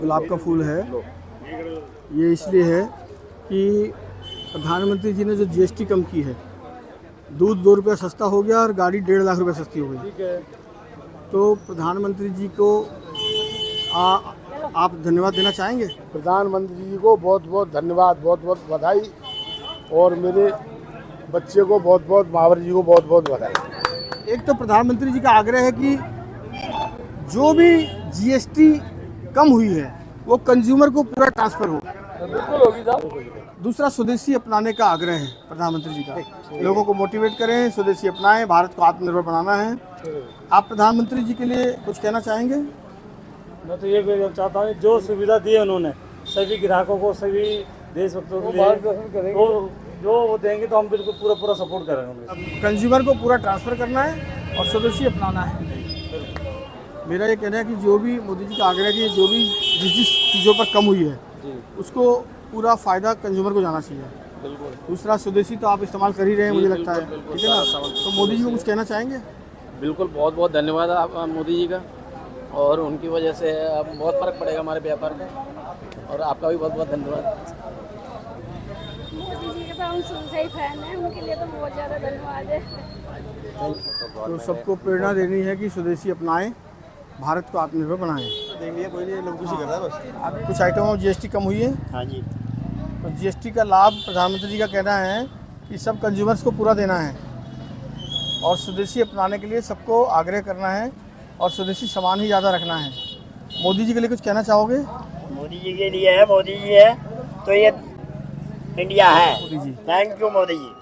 गुलाब का फूल है। ये इसलिए है कि प्रधानमंत्री जी ने जो जीएसटी कम की है, दूध 2 रुपये सस्ता हो गया और गाड़ी 1.5 लाख रुपए सस्ती हो गई। तो प्रधानमंत्री जी को आप धन्यवाद देना चाहेंगे? प्रधानमंत्री जी को बहुत बहुत धन्यवाद, बहुत बहुत बधाई, और मेरे बच्चे को बहुत बहुत, महावर जी को बहुत बहुत बधाई। एक तो प्रधानमंत्री जी का आग्रह है कि जो भी जीएसटी कम हुई है वो कंज्यूमर को पूरा ट्रांसफर हो। बिल्कुल होगी साहब। दूसरा, स्वदेशी अपनाने का आग्रह है प्रधानमंत्री जी का। लोगों को मोटिवेट करें, स्वदेशी अपनाएं, भारत को आत्मनिर्भर बनाना है। आप प्रधानमंत्री जी के लिए कुछ कहना चाहेंगे? मैं तो ये चाहता हूँ, जो सुविधा दी है उन्होंने सभी ग्राहकों को, सभी देशभक्तों के लिए, जो वो देंगे तो हम बिल्कुल पूरा सपोर्ट करेंगे। कंज्यूमर को पूरा ट्रांसफ़र करना है और स्वदेशी अपनाना है। मेरा ये कहना है कि जो भी मोदी जी का आग्रह है कि जो भी जिस चीज़ों पर कम हुई है उसको पूरा फ़ायदा कंज्यूमर को जाना चाहिए। बिल्कुल। दूसरा, स्वदेशी तो आप इस्तेमाल कर ही रहे हैं, मुझे लगता है, ठीक है ना? तो मोदी जी को कुछ कहना चाहेंगे? बिल्कुल, बहुत बहुत धन्यवाद आप मोदी जी का, और उनकी वजह से अब बहुत फ़र्क पड़ेगा हमारे व्यापार में, और आपका भी बहुत बहुत धन्यवाद। मोदी जी के तो हम शुरू से ही फैन हैं, उनके लिए तो बहुत ज़्यादा धन्यवाद है। तो सबको प्रेरणा देनी है कि स्वदेशी अपनाएं, भारत को आत्मनिर्भर बनाएं। कोई नहीं, लोग खुशी कर रहा है बस। अब कुछ आइटमों में जीएसटी कम हुई है। हाँ जी। तो जीएसटी का लाभ प्रधानमंत्री जी का कहना है कि सब कंज्यूमर्स को पूरा देना है और स्वदेशी अपनाने के लिए सबको आग्रह करना है और स्वदेशी सामान ही ज़्यादा रखना है। मोदी जी के लिए कुछ कहना चाहोगे? मोदी जी के लिए है, मोदी जी है तो ये इंडिया है। Modi ji, thank you Modi ji.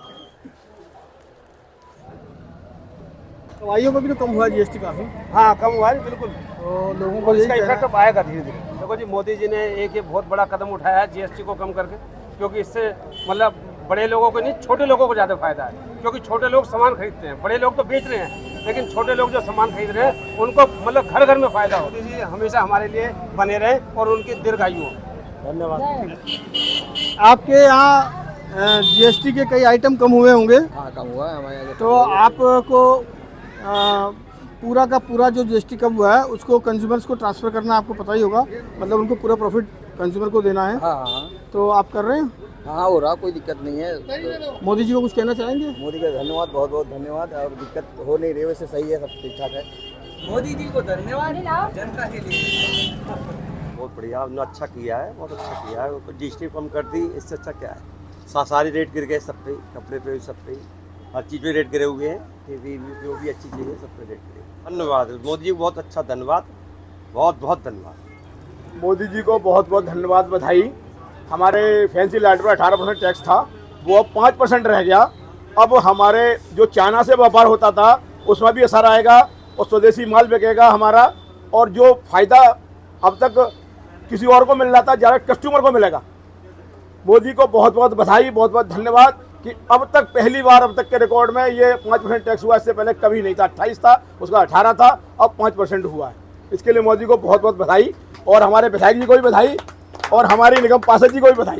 दवाइयों का भी तो कम हुआ है जीएसटी काफ़ी। हाँ, कम हुआ है बिल्कुल। तो लोगों को इसका यही इफेक्ट कहना तो आएगा धीरे धीरे। देखो जी, मोदी जी ने एक ये बहुत बड़ा कदम उठाया है जीएसटी को कम करके, क्योंकि इससे मतलब बड़े लोगों को नहीं, छोटे लोगों को ज़्यादा फायदा है, क्योंकि छोटे लोग सामान खरीदते हैं, बड़े लोग तो बेच रहे हैं, लेकिन छोटे लोग जो सामान खरीद रहे हैं उनको मतलब घर घर में फ़ायदा हो। मोदी जी हमेशा हमारे लिए बने रहे और उनकी दीर्घायु हो। धन्यवाद। आपके यहाँ जीएसटी के कई आइटम कम हुए होंगे। हाँ, कम हुआ है हमारे यहाँ। तो आपको पूरा का पूरा जो जीएसटी कम हुआ है उसको कंज्यूमर्स को ट्रांसफ़र करना आपको पता ही होगा, मतलब उनको पूरा प्रॉफिट कंज्यूमर को देना है। हाँ, तो आप कर रहे हैं? हाँ हो रहा, कोई दिक्कत नहीं है। मोदी जी को कुछ कहना चाहेंगे? मोदी का धन्यवाद, बहुत बहुत धन्यवाद, और दिक्कत हो नहीं रही, वैसे सही है, सब ठीक ठाक है। मोदी जी को धन्यवाद जनता के लिए। बहुत बढ़िया, उन्होंने अच्छा किया है, बहुत अच्छा किया है। जीएसटी कम कर दी, इससे अच्छा क्या है? सारे रेट गिर गए सब पे, कपड़े पे, सब पे, हर चीज़ पे रेट गिरे हुए हैं। जो भी अच्छी चीज़ है सब पे रेट गिरे। धन्यवाद मोदी जी को, बहुत अच्छा धन्यवाद, बहुत बहुत धन्यवाद। मोदी जी को बहुत बहुत धन्यवाद, बधाई। हमारे फैंसी लाइट पर 18% टैक्स था, वो अब 5% रह गया। अब हमारे जो चाइना से व्यापार होता था उसमें भी असर आएगा और स्वदेशी माल बिकेगा हमारा, और जो फ़ायदा अब तक किसी और को मिल रहा था ज़्यादा कस्टमर को मिलेगा। मोदी को बहुत बहुत बधाई, बहुत बहुत धन्यवाद कि अब तक पहली बार अब तक के रिकॉर्ड में ये 5% टैक्स हुआ। इससे पहले कभी नहीं था, 28 था, उसका 18 था, अब 5% हुआ है। इसके लिए मोदी को बहुत बहुत बधाई, और हमारे विधायक जी को भी बधाई, और हमारे निगम पार्षद जी को भी बधाई।